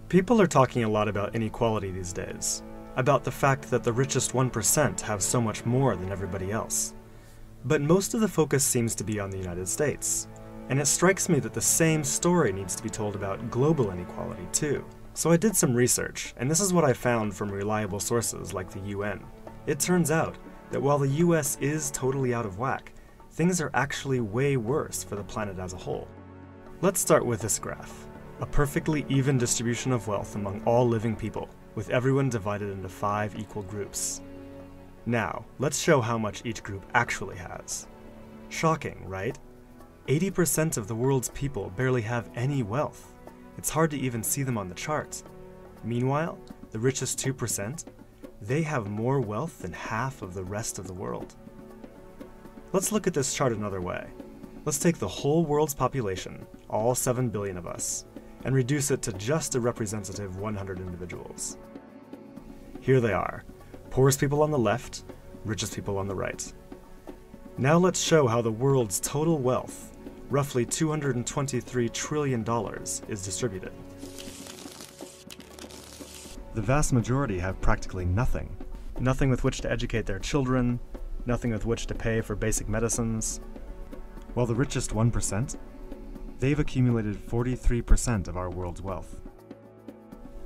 People are talking a lot about inequality these days, about the fact that the richest 1% have so much more than everybody else. But most of the focus seems to be on the United States, and it strikes me that the same story needs to be told about global inequality too. So I did some research, and this is what I found from reliable sources like the UN. It turns out that while the US is totally out of whack, things are actually way worse for the planet as a whole. Let's start with this graph. A perfectly even distribution of wealth among all living people, with everyone divided into 5 equal groups. Now, let's show how much each group actually has. Shocking, right? 80% of the world's people barely have any wealth. It's hard to even see them on the chart. Meanwhile, the richest 2%, they have more wealth than half of the rest of the world. Let's look at this chart another way. Let's take the whole world's population, all 7 billion of us, and reduce it to just a representative 100 individuals. Here they are, poorest people on the left, richest people on the right. Now let's show how the world's total wealth, roughly $223 trillion, is distributed. The vast majority have practically nothing. Nothing with which to educate their children, nothing with which to pay for basic medicines. While the richest 1%, they've accumulated 43% of our world's wealth.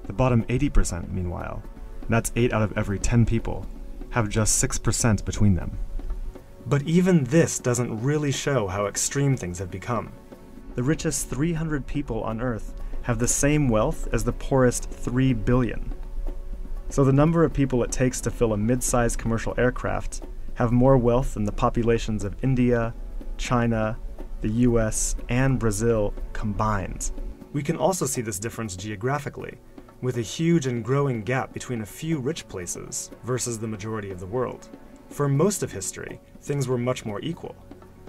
The bottom 80%, meanwhile, that's 8 out of every 10 people, have just 6% between them. But even this doesn't really show how extreme things have become. The richest 300 people on Earth have the same wealth as the poorest 3 billion. So the number of people it takes to fill a mid-sized commercial aircraft have more wealth than the populations of India, China, the US, and Brazil combined. We can also see this difference geographically, with a huge and growing gap between a few rich places versus the majority of the world. For most of history, things were much more equal.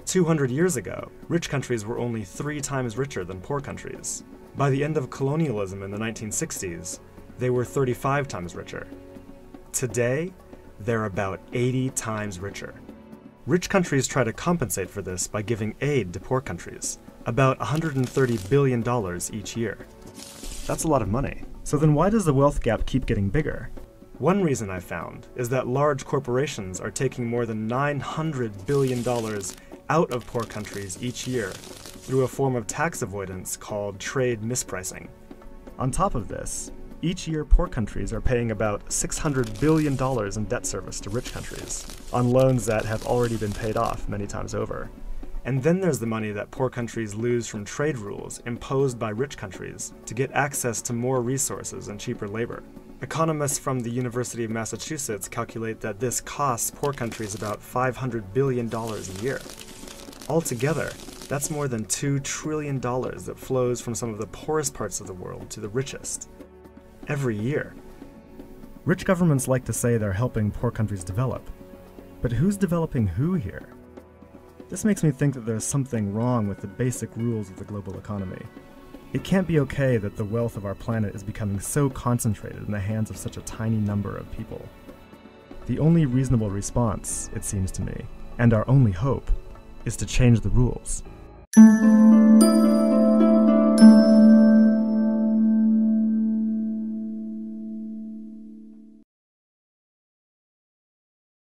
200 years ago, rich countries were only 3 times richer than poor countries. By the end of colonialism in the 1960s, they were 35 times richer. Today, they're about 80 times richer. Rich countries try to compensate for this by giving aid to poor countries, about $130 billion each year. That's a lot of money. So then why does the wealth gap keep getting bigger? One reason I found is that large corporations are taking more than $900 billion out of poor countries each year through a form of tax avoidance called trade mispricing. On top of this, each year poor countries are paying about $600 billion in debt service to rich countries, on loans that have already been paid off many times over. And then there's the money that poor countries lose from trade rules imposed by rich countries to get access to more resources and cheaper labor. Economists from the University of Massachusetts calculate that this costs poor countries about $500 billion a year. Altogether, that's more than $2 trillion that flows from some of the poorest parts of the world to the richest. Every year. Rich governments like to say they're helping poor countries develop, but who's developing who here? This makes me think that there's something wrong with the basic rules of the global economy. It can't be okay that the wealth of our planet is becoming so concentrated in the hands of such a tiny number of people. The only reasonable response, it seems to me, and our only hope, is to change the rules.